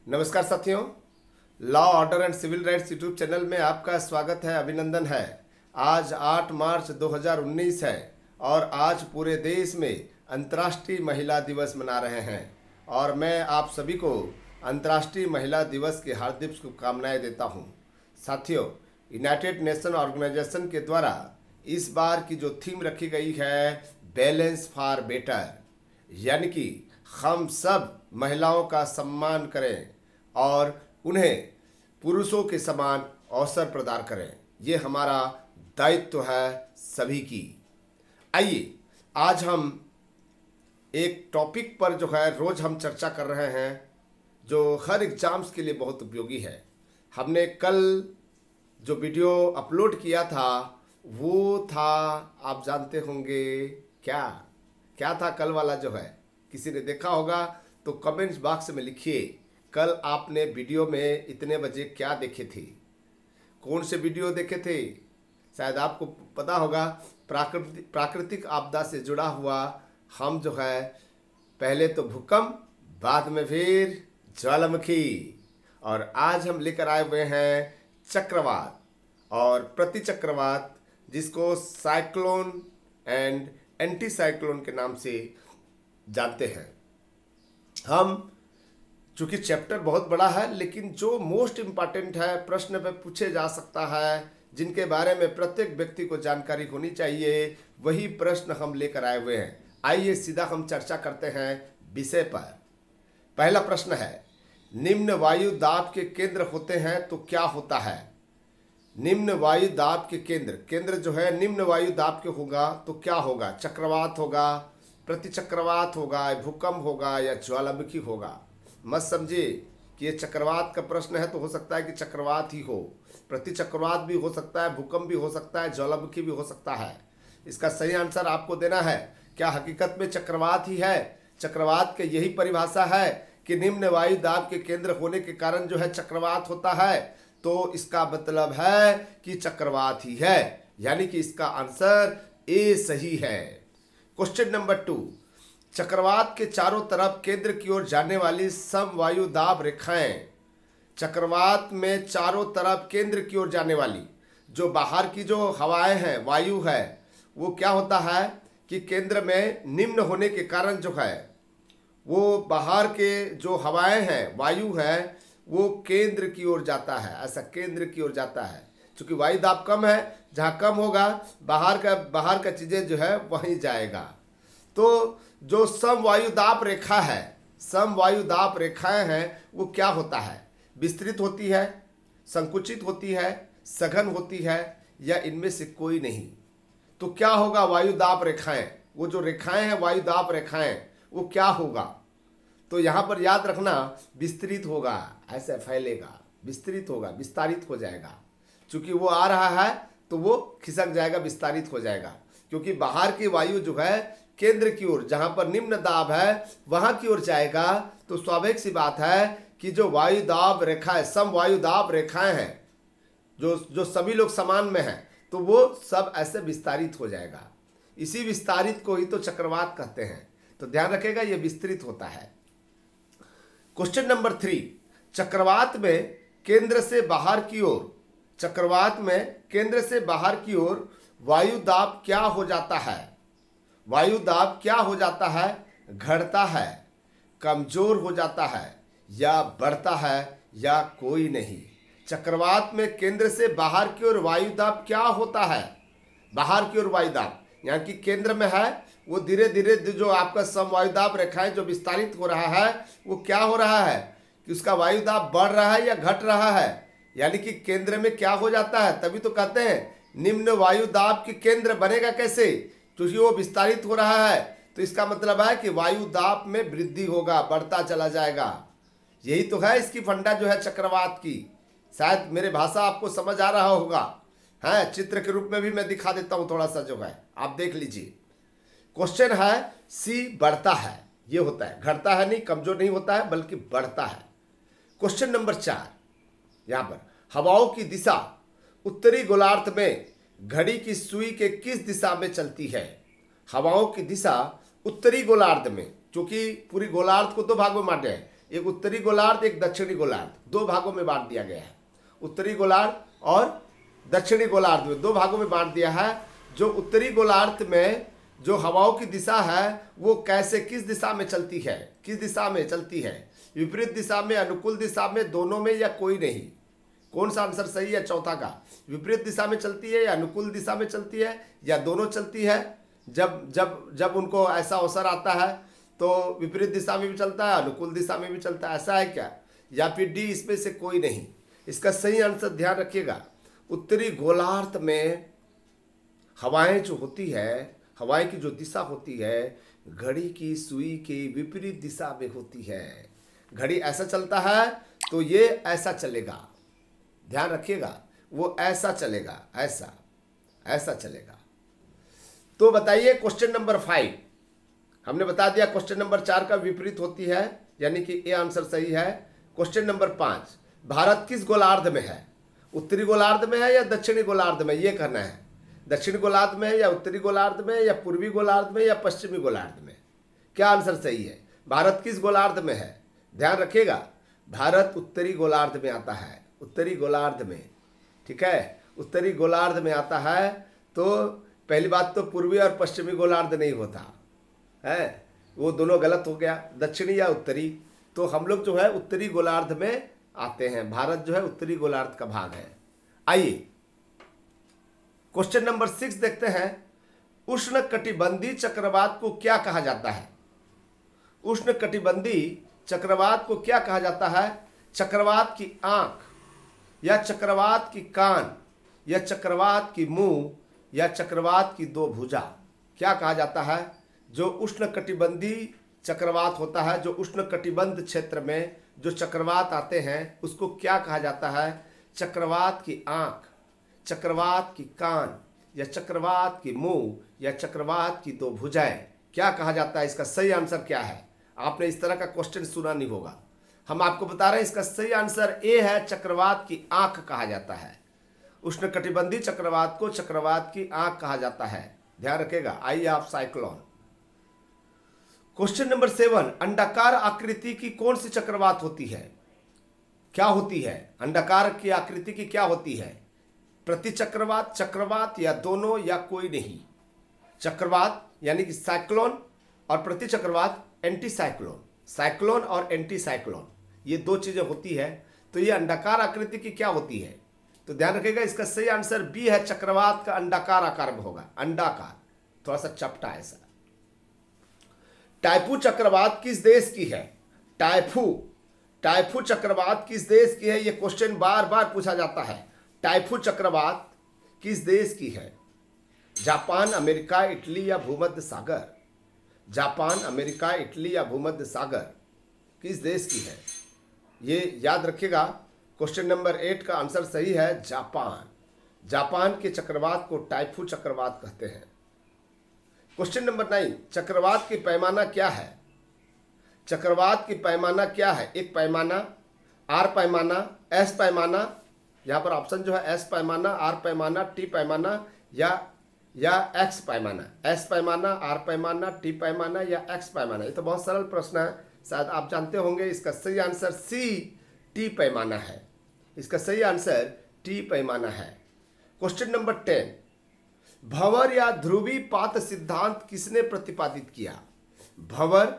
नमस्कार साथियों, law order and civil rights YouTube channel में आपका स्वागत है, अभिनंदन है। आज 8 मार्च 2019 है और आज पूरे देश में अंतर्राष्ट्रीय महिला दिवस मना रहे हैं और मैं आप सभी को अंतर्राष्ट्रीय महिला दिवस की हार्दिक शुभकामनाएं देता हूं। साथियों, यूनाइटेड नेशन ऑर्गेनाइजेशन के द्वारा इस बार की जो थीम रखी गई है बैलेंस फॉर बेटर, यानी कि हम सब महिलाओं का सम्मान करें और उन्हें पुरुषों के समान अवसर प्रदान करें। ये हमारा दायित्व है सभी की। आइए आज हम एक टॉपिक पर जो है रोज हम चर्चा कर रहे हैं जो हर एग्जाम्स के लिए बहुत उपयोगी है। हमने कल जो वीडियो अपलोड किया था वो था, आप जानते होंगे क्या क्या था कल वाला जो है, किसी ने देखा होगा तो कमेंट्स बॉक्स में लिखिए कल आपने वीडियो में इतने बजे क्या देखे थे, कौन से वीडियो देखे थे। शायद आपको पता होगा प्राकृतिक आपदा से जुड़ा हुआ हम जो है पहले तो भूकंप, बाद में फिर ज्वालामुखी, और आज हम लेकर आए हुए हैं चक्रवात और प्रति चक्रवात, जिसको साइक्लोन एंड एंटी साइक्लोन के नाम से जानते हैं। हम चूंकि चैप्टर बहुत बड़ा है, लेकिन जो मोस्ट इम्पॉर्टेंट है, प्रश्न पे पूछे जा सकता है, जिनके बारे में प्रत्येक व्यक्ति को जानकारी होनी चाहिए, वही प्रश्न हम लेकर आए हुए हैं। आइए सीधा हम चर्चा करते हैं विषय पर। पहला प्रश्न है, निम्न वायु दाब के केंद्र होते हैं तो क्या होता है। निम्न वायु दाब के केंद्र जो है निम्न वायु दाब के होगा तो क्या होगा। चक्रवात होगा, प्रति चक्रवात होगा, भूकंप होगा या ज्वालामुखी होगा। मत समझिए कि ये चक्रवात का प्रश्न है तो हो सकता है कि चक्रवात ही हो, प्रति चक्रवात भी हो सकता है, भूकंप भी हो सकता है, ज्वालामुखी भी हो सकता है। इसका सही आंसर आपको देना है। क्या हकीकत में चक्रवात ही है? चक्रवात की यही परिभाषा है कि निम्न वायु दाब के केंद्र होने के कारण जो है चक्रवात होता है, तो इसका मतलब है कि चक्रवात ही है, यानी कि इसका आंसर ए सही है। क्वेश्चन नंबर 2, चक्रवात के चारों तरफ केंद्र की ओर जाने वाली समवायु दाब रेखाएं। चक्रवात में चारों तरफ केंद्र की ओर जाने वाली जो बाहर की जो हवाएं हैं, वायु है, वो क्या होता है कि केंद्र में निम्न होने के कारण जो है वो बाहर के जो हवाएं हैं, वायु है, वो केंद्र की ओर जाता है। ऐसा केंद्र की ओर जाता है क्योंकि वायु दाब कम है, जहाँ कम होगा बाहर का चीज़ें जो है वहीं जाएगा। तो जो समवायु दाब रेखा है, समवायु दाब रेखाएं हैं, वो क्या होता है, विस्तृत होती है, संकुचित होती है, सघन होती है, या इनमें से कोई नहीं। तो क्या होगा वायु दाब रेखाएं, वो जो रेखाएं हैं वायु दाब रेखाएं, वो क्या होगा। तो यहाँ पर याद रखना, विस्तृत होगा, ऐसे फैलेगा, विस्तृत होगा, विस्तारित हो जाएगा। चूंकि वो आ रहा है तो वो खिसक जाएगा, विस्तारित हो जाएगा, क्योंकि बाहर की वायु जो है केंद्र की ओर, जहां पर निम्न दाब है वहां की ओर जाएगा। तो स्वाभाविक सी बात है कि जो वायु दाब रेखाएं, सम वायु दाब रेखाएं हैं, जो सभी लोग समान में हैं, तो वो सब ऐसे विस्तारित हो जाएगा। इसी विस्तारित को ही तो चक्रवात कहते हैं। तो ध्यान रखेगा, ये विस्तृत होता है। क्वेश्चन नंबर 3, चक्रवात में केंद्र से बाहर की ओर, चक्रवात में केंद्र से बाहर की ओर वायु दाब क्या हो जाता है। वायु दाब क्या हो जाता है, घटता है, कमजोर हो जाता है, या बढ़ता है, या कोई नहीं। चक्रवात में केंद्र से बाहर की ओर वायु दाब क्या होता है। बाहर की ओर वायु दाब, यहाँ की केंद्र में है, वो धीरे धीरे जो आपका समवायु दाब रेखाएं जो विस्तारित हो रहा है, वो क्या हो रहा है कि उसका वायु दाब बढ़ रहा है या घट रहा है, यानी कि केंद्र में क्या हो जाता है। तभी तो कहते हैं निम्न वायु दाब के केंद्र बनेगा कैसे, क्योंकि वो विस्तारित हो रहा है। तो इसका मतलब है कि वायु दाब में वृद्धि होगा, बढ़ता चला जाएगा। यही तो है इसकी फंडा जो है चक्रवात की। शायद मेरे भाषा आपको समझ आ रहा होगा, है चित्र के रूप में भी मैं दिखा देता हूं थोड़ा सा, जो है आप देख लीजिए। क्वेश्चन है सी, बढ़ता है, ये होता है, घटता है नहीं, कमजोर नहीं होता है, बल्कि बढ़ता है। क्वेश्चन नंबर 4, यहां पर हवाओं की दिशा उत्तरी गोलार्ध में घड़ी की सुई के किस दिशा में चलती है। हवाओं की दिशा उत्तरी गोलार्ध में, क्योंकि पूरी गोलार्ध को दो भागों में बांटे हैं, एक उत्तरी गोलार्ध, एक दक्षिणी गोलार्ध, दो भागों में बांट दिया गया है। उत्तरी गोलार्ध और दक्षिणी गोलार्ध में दो भागों में बांट दिया है। जो उत्तरी गोलार्ध में जो हवाओं की दिशा है वो कैसे, किस दिशा में चलती है, किस दिशा में चलती है, विपरीत दिशा में, अनुकूल दिशा में, दोनों में या कोई नहीं? कौन सा आंसर सही है चौथा का? विपरीत दिशा में चलती है या अनुकूल दिशा में चलती है या दोनों चलती है? जब जब जब उनको ऐसा अवसर आता है तो विपरीत दिशा में भी चलता है, अनुकूल दिशा में भी चलता है, ऐसा है क्या? या फिर डी इसमें से कोई नहीं? इसका सही आंसर ध्यान रखिएगा, उत्तरी गोलार्ध में हवाएं जो होती है, हवाएं की जो दिशा होती है घड़ी की सुई के विपरीत दिशा में होती है। घड़ी ऐसा चलता है तो ये ऐसा चलेगा, ध्यान रखिएगा, वो ऐसा चलेगा, ऐसा ऐसा चलेगा। तो बताइए क्वेश्चन नंबर 5, हमने बता दिया क्वेश्चन नंबर 4 का विपरीत होती है, यानी कि ए आंसर सही है। क्वेश्चन नंबर 5, भारत किस गोलार्ध में है? उत्तरी गोलार्ध में है या दक्षिणी गोलार्ध में, ये कहना है। दक्षिणी गोलार्ध में है या उत्तरी गोलार्ध में या पूर्वी गोलार्ध में या पश्चिमी गोलार्ध में? क्या आंसर सही है? भारत किस गोलार्ध में है? ध्यान रखिएगा, भारत उत्तरी गोलार्ध में आता है, उत्तरी गोलार्ध में, ठीक है, उत्तरी गोलार्ध में आता है। तो पहली बात तो पूर्वी और पश्चिमी गोलार्ध नहीं होता है, वो दोनों गलत हो गया, दक्षिणी या उत्तरी। तो हम लोग जो है उत्तरी गोलार्ध में आते हैं, भारत जो है उत्तरी गोलार्ध का भाग है। आइए क्वेश्चन नंबर 6 देखते हैं, उष्ण कटिबंधीय चक्रवात को क्या कहा जाता है? उष्ण कटिबंधीय चक्रवात को क्या कहा जाता है? चक्रवात की आंख या चक्रवात की कान या चक्रवात की मुंह या चक्रवात की दो भुजा, क्या कहा जाता है? जो उष्ण कटिबंधीय चक्रवात होता है, जो उष्ण कटिबंध क्षेत्र में जो चक्रवात आते हैं उसको क्या कहा जाता है? चक्रवात की आंख, चक्रवात की कान या चक्रवात की मुंह या चक्रवात की दो भुजाएं, क्या कहा जाता है? इसका सही आंसर क्या है? आपने इस तरह का क्वेश्चन सुना नहीं होगा, हम आपको बता रहे हैं इसका सही आंसर ए है, चक्रवात की आंख कहा जाता है। उष्ण कटिबंधीय चक्रवात को चक्रवात की आंख कहा जाता है, ध्यान रखिएगा। आइए आप साइक्लोन। क्वेश्चन नंबर 7, अंडाकार आकृति की कौन सी चक्रवात होती है? क्या होती है? अंडाकार की आकृति की क्या होती है? प्रतिचक्रवात, चक्रवात या दोनों या कोई नहीं? चक्रवात यानी कि साइक्लोन और प्रतिचक्रवात एंटी साइक्लोन, साइक्लोन और एंटी साइक्लोन, ये दो चीजें होती है। तो ये अंडाकार आकृति की क्या होती है? तो ध्यान रखिएगा, इसका सही आंसर बी है, चक्रवात का अंडाकार आकार में होगा, अंडाकार, थोड़ा सा चपटा ऐसा। टाइफू चक्रवात किस देश की है? टाइफू चक्रवात किस देश की है? यह क्वेश्चन बार बार पूछा जाता है। टाइफू चक्रवात किस देश की है? जापान, अमेरिका, इटली या भूमध्य सागर? जापान, अमेरिका, इटली या भूमध्य सागर, किस देश की है? ये याद रखिएगा। क्वेश्चन नंबर 8 का आंसर सही है, जापान। जापान के चक्रवात को टाइफू चक्रवात कहते हैं। क्वेश्चन नंबर 9, चक्रवात की पैमाना क्या है? चक्रवात की पैमाना क्या है? एक पैमाना, आर पैमाना, एस पैमाना, यहाँ पर ऑप्शन जो है एस पैमाना, आर पैमाना, टी पैमाना या एक्स पैमाना। एस पैमाना, आर पैमाना, टी पैमाना या एक्स पैमाना। ये तो बहुत सरल प्रश्न है, शायद आप जानते होंगे। इसका सही आंसर सी, टी पैमाना है। इसका सही आंसर टी पैमाना है। क्वेश्चन नंबर 10, भंवर या ध्रुवी पात सिद्धांत किसने प्रतिपादित किया? भंवर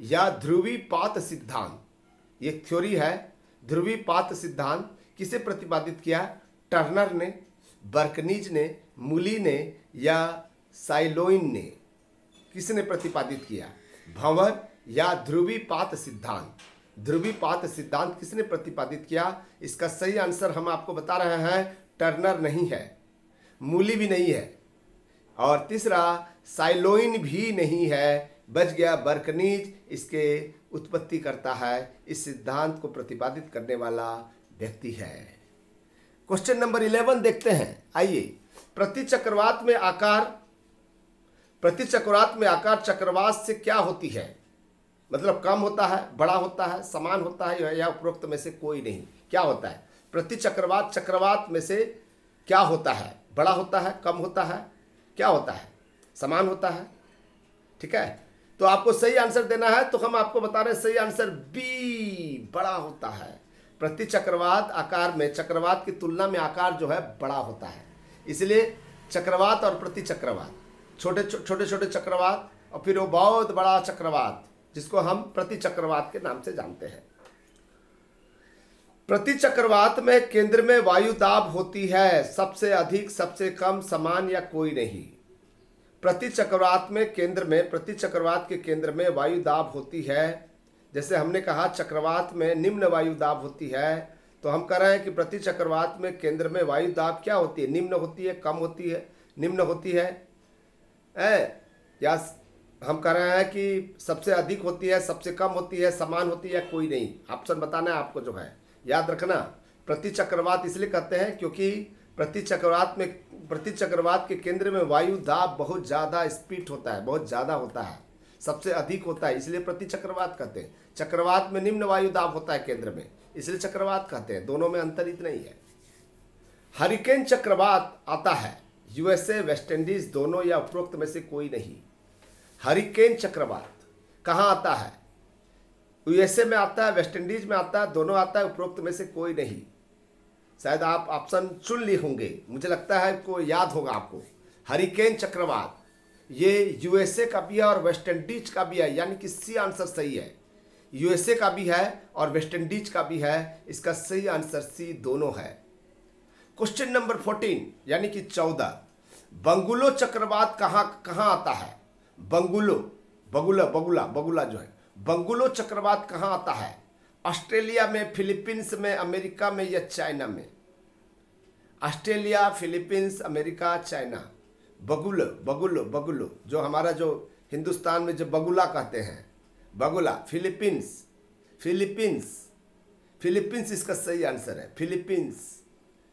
या ध्रुवी पात सिद्धांत, ये थ्योरी है। ध्रुवी पात सिद्धांत किसे प्रतिपादित किया? टर्नर ने, बर्कनीज ने, मूली ने या साइलोइन ने? किसने प्रतिपादित किया? भंवर या ध्रुवी पात सिद्धांत, ध्रुवी पात सिद्धांत किसने प्रतिपादित किया? इसका सही आंसर हम आपको बता रहे हैं, टर्नर नहीं है, मूली भी नहीं है, और तीसरा साइलोइन भी नहीं है। बच गया बर्कनीज, इसके उत्पत्ति करता है, इस सिद्धांत को प्रतिपादित करने वाला व्यक्ति है। क्वेश्चन नंबर 11 देखते हैं। आइए, प्रतिचक्रवात में आकार चक्रवात से क्या होती है? मतलब कम होता है, बड़ा होता है, समान होता है या उपरोक्त में से कोई नहीं? क्या होता है? प्रतिचक्रवात चक्रवात में से क्या होता है? बड़ा होता है, कम होता है, क्या होता है? समान होता है, ठीक है। तो आपको सही आंसर देना है, तो हम आपको बता रहे हैं सही आंसर बी, बड़ा होता है। प्रति चक्रवात आकार में चक्रवात की तुलना में आकार जो है बड़ा होता है, इसलिए चक्रवात और प्रति चक्रवात, छोटे छोटे चक्रवात और फिर वो बहुत बड़ा चक्रवात जिसको हम प्रति चक्रवात के नाम से जानते हैं। प्रति चक्रवात में केंद्र में वायु दाब होती है, सबसे अधिक, सबसे कम, समान या कोई नहीं। प्रति चक्रवात के केंद्र में वायु दाब होती है। जैसे हमने कहा चक्रवात में निम्न वायु दाब होती है, तो हम कह रहे हैं कि प्रति चक्रवात में केंद्र में वायु दाब क्या होती है? निम्न होती है, कम होती है, निम्न होती है, या हम कह रहे हैं कि सबसे अधिक होती है, सबसे कम होती है, समान होती है, कोई नहीं। ऑप्शन बताना है आपको जो है, याद रखना। प्रति चक्रवात इसलिए कहते हैं क्योंकि प्रति चक्रवात के केंद्र में वायु दाब बहुत ज़्यादा स्पीड होता है, बहुत ज़्यादा होता है, सबसे अधिक होता है, इसलिए प्रति चक्रवात कहते हैं। चक्रवात में निम्न वायु दाब होता है केंद्र में, इसलिए चक्रवात कहते हैं। दोनों में अंतर इतना ही है। हरिकेन चक्रवात आता है यूएसए, वेस्ट इंडीज, दोनों या उपरोक्त में से कोई नहीं। हरिकेन चक्रवात कहाँ आता है? यूएसए में आता है, वेस्ट इंडीज में आता है, दोनों आता है, उपरोक्त में से कोई नहीं। शायद आप ऑप्शन चुन लिए होंगे, मुझे लगता है को याद होगा आपको। हरिकेन चक्रवात ये यूएसए का भी है और वेस्ट इंडीज का भी है, यानी कि सी आंसर सही है। यूएसए का भी है और वेस्ट इंडीज का भी है, इसका सही आंसर सी दोनों है। क्वेश्चन नंबर 14 यानी कि 14, बंगुलो चक्रवात कहाँ आता है? बगुला जो है, बंगुलो चक्रवात कहाँ आता है? ऑस्ट्रेलिया में, फिलीपींस में, अमेरिका में या चाइना में? Australia, Philippines, America, China. बगुलो जो हमारा जो हिंदुस्तान में जो बगुला कहते हैं, बगुला, फिलीपींस इसका सही आंसर है, फिलीपींस।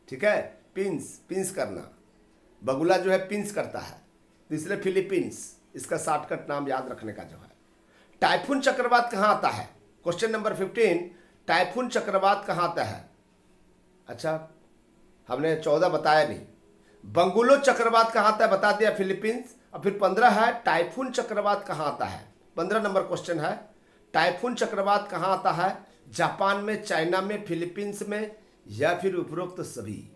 ठीक है, पिंस करना, बगुला जो है पिंस करता है, तो इसलिए फिलीपींस इसका शॉर्टकट नाम याद रखने का जो है। टाइफून चक्रवात कहाँ आता है? क्वेश्चन नंबर 15, टाइफून चक्रवात कहाँ आता है? अच्छा, हमने 14 बताया नहीं। बंगुलो चक्रवात कहाँ आता है बता दिया, फिलीपींस। और फिर 15 है टाइफून चक्रवात कहाँ आता है? 15 नंबर क्वेश्चन है, टाइफून चक्रवात कहाँ आता है? जापान में, चाइना में, फिलीपींस में या फिर उपरोक्त सभी?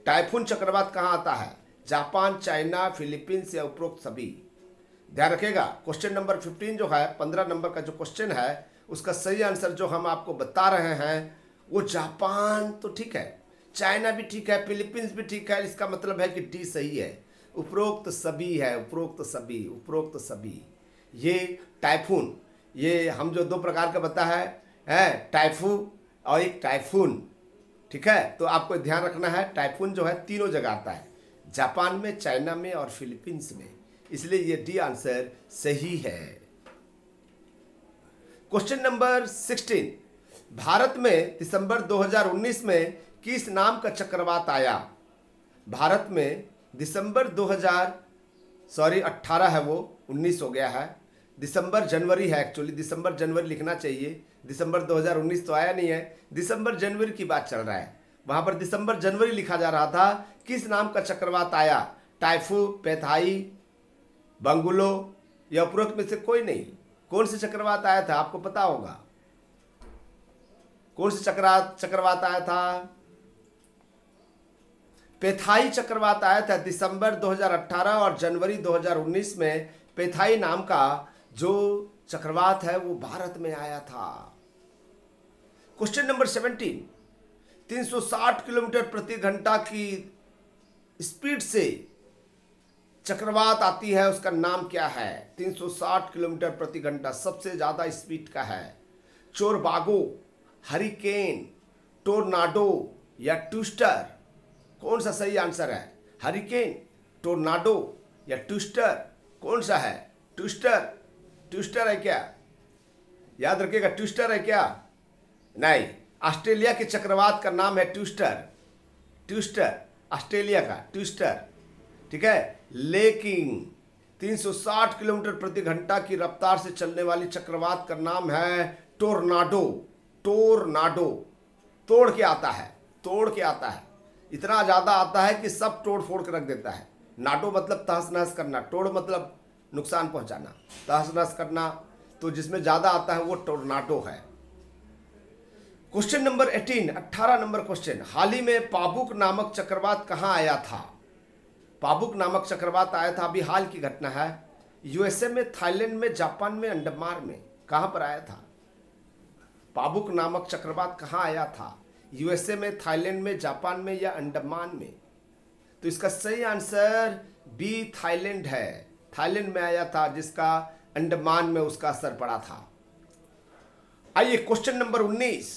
टाइफून चक्रवात कहाँ आता है? जापान, चाइना, फिलीपींस या उपरोक्त सभी? ध्यान रखिएगा। क्वेश्चन नंबर 15 जो है, 15 नंबर का जो क्वेश्चन है, उसका सही आंसर जो हम आपको बता रहे हैं वो जापान तो ठीक है, चाइना भी ठीक है, फिलीपींस भी ठीक है, इसका मतलब है कि डी सही है। उपरोक्त सभी है, उपरोक्त सभी। ये टाइफून, ये हम जो दो प्रकार का बता है टाइफू और एक टाइफून। ठीक है, तो आपको ध्यान रखना है, टाइफून जो है तीनों जगह आता है, जापान में, चाइना में और फिलीपींस में, इसलिए ये डी आंसर सही है। क्वेश्चन नंबर 16, भारत में दिसंबर 2019 में किस नाम का चक्रवात आया? भारत में दिसंबर 18 है, वो 19 हो गया है, दिसंबर जनवरी है, एक्चुअली दिसंबर जनवरी लिखना चाहिए, दिसंबर 2019 तो आया नहीं है, दिसंबर जनवरी की बात चल रहा है, वहां पर दिसंबर जनवरी लिखा जा रहा था। किस नाम का चक्रवात आया? टाइफू, पेथाई, बंगुलो या उपरोक्त में से कोई नहीं। कौन से चक्रवात आया था आपको पता होगा? कौन से चक्रवात आया था? पेथाई चक्रवात आया था दिसंबर 2018 और जनवरी 2019 में। पेथाई नाम का जो चक्रवात है वो भारत में आया था। क्वेश्चन नंबर 17, 360 किलोमीटर प्रति घंटा की स्पीड से चक्रवात आती है, उसका नाम क्या है? 360 किलोमीटर प्रति घंटा सबसे ज्यादा स्पीड का है। चोरबागो, हरिकेन, टोर्नाडो या ट्विस्टर? कौन सा सही आंसर है? हरिकेन, टोर्नाडो या ट्विस्टर? कौन सा है? ट्विस्टर है क्या? याद रखिएगा, ट्विस्टर है क्या? नहीं, ऑस्ट्रेलिया के चक्रवात का नाम है ट्विस्टर, ऑस्ट्रेलिया का ट्विस्टर। ठीक है, लेकिन 360 किलोमीटर प्रति घंटा की रफ्तार से चलने वाली चक्रवात का नाम है टोर्नाडो। तोड़ के आता है, इतना ज्यादा आता है कि सब तोड़ फोड़ के रख देता है। नाडो मतलब तहस नहस करना, टोड़ मतलब नुकसान पहुंचाना, तहस नहस करना, तो जिसमें ज़्यादा आता है वो टोर्नाडो है। क्वेश्चन नंबर 18 नंबर क्वेश्चन, हाल ही में पाबुक नामक चक्रवात कहाँ आया था? पाबुक नामक चक्रवात आया था, अभी हाल की घटना है। यूएसए में, थाईलैंड में, जापान में, अंडमान में, कहाँ पर आया था? पाबुक नामक चक्रवात कहाँ आया था? यूएसए में, थाईलैंड में, जापान में या अंडमान में? तो इसका सही आंसर बी थाईलैंड है। थाईलैंड में आया था, जिसका अंडमान में उसका असर पड़ा था। आइए क्वेश्चन नंबर 19,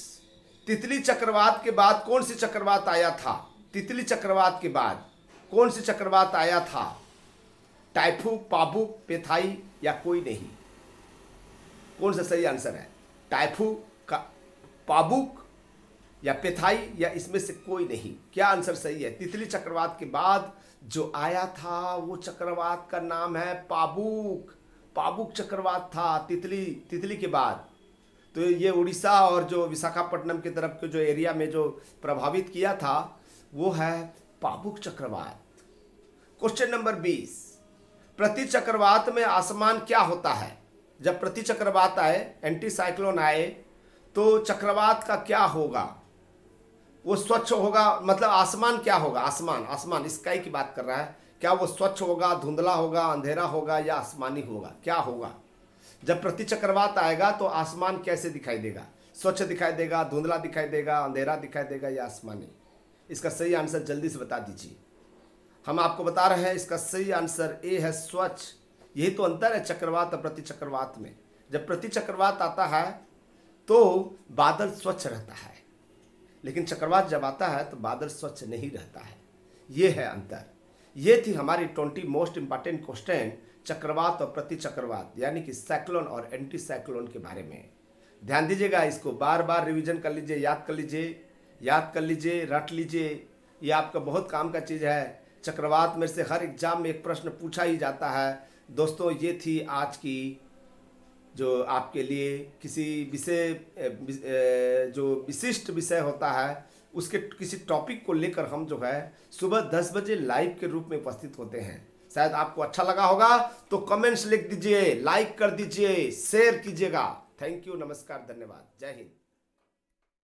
तितली चक्रवात के बाद कौन सी चक्रवात आया था? तितली चक्रवात के बाद कौन सी चक्रवात आया था? टाइफू, पाबुक, पेथाई या कोई नहीं? कौन सा सही आंसर है? टाइफू, पाबुक या पेथाई या इसमें से कोई नहीं? क्या आंसर सही है? तितली चक्रवात के बाद जो आया था वो चक्रवात का नाम है पाबुक। पाबुक चक्रवात था तितली के बाद। तो ये उड़ीसा और जो विशाखापट्टनम की तरफ के जो एरिया में जो प्रभावित किया था वो है पाबुक चक्रवात। क्वेश्चन नंबर 20, प्रति चक्रवात में आसमान क्या होता है? जब प्रति चक्रवात आए, एंटी साइक्लोन आए, तो चक्रवात का क्या होगा? वो स्वच्छ होगा, मतलब आसमान क्या होगा? आसमान स्काई की बात कर रहा है। क्या वो स्वच्छ होगा, धुंधला होगा, अंधेरा होगा या आसमानी होगा? क्या होगा? जब प्रति चक्रवात आएगा तो आसमान कैसे दिखाई देगा? स्वच्छ दिखाई देगा, धुंधला दिखाई देगा, अंधेरा दिखाई देगा या आसमानी? इसका सही आंसर जल्दी से बता दीजिए। हम आपको बता रहे हैं, इसका सही आंसर ए है, स्वच्छ। यही तो अंतर है चक्रवात और प्रति चक्रवात में। जब प्रति चक्रवात आता है तो बादल स्वच्छ रहता है, लेकिन चक्रवात जब आता है तो बादल स्वच्छ नहीं रहता है। ये है अंतर। ये थी हमारी 20 मोस्ट इंपॉर्टेंट क्वेश्चन चक्रवात और प्रति चक्रवात, यानी कि साइक्लोन और एंटी साइक्लोन के बारे में। ध्यान दीजिएगा, इसको बार बार रिवीजन कर लीजिए, याद कर लीजिए, रट लीजिए। ये आपका बहुत काम का चीज़ है। चक्रवात में से हर एग्जाम में एक प्रश्न पूछा ही जाता है। दोस्तों, ये थी आज की जो आपके लिए किसी विषय जो विशिष्ट विषय होता है उसके किसी टॉपिक को लेकर हम जो है सुबह 10 बजे लाइव के रूप में उपस्थित होते हैं। शायद आपको अच्छा लगा होगा तो कमेंट्स लिख दीजिए, लाइक कर दीजिए, शेयर कीजिएगा। थैंक यू, नमस्कार, धन्यवाद, जय हिंद।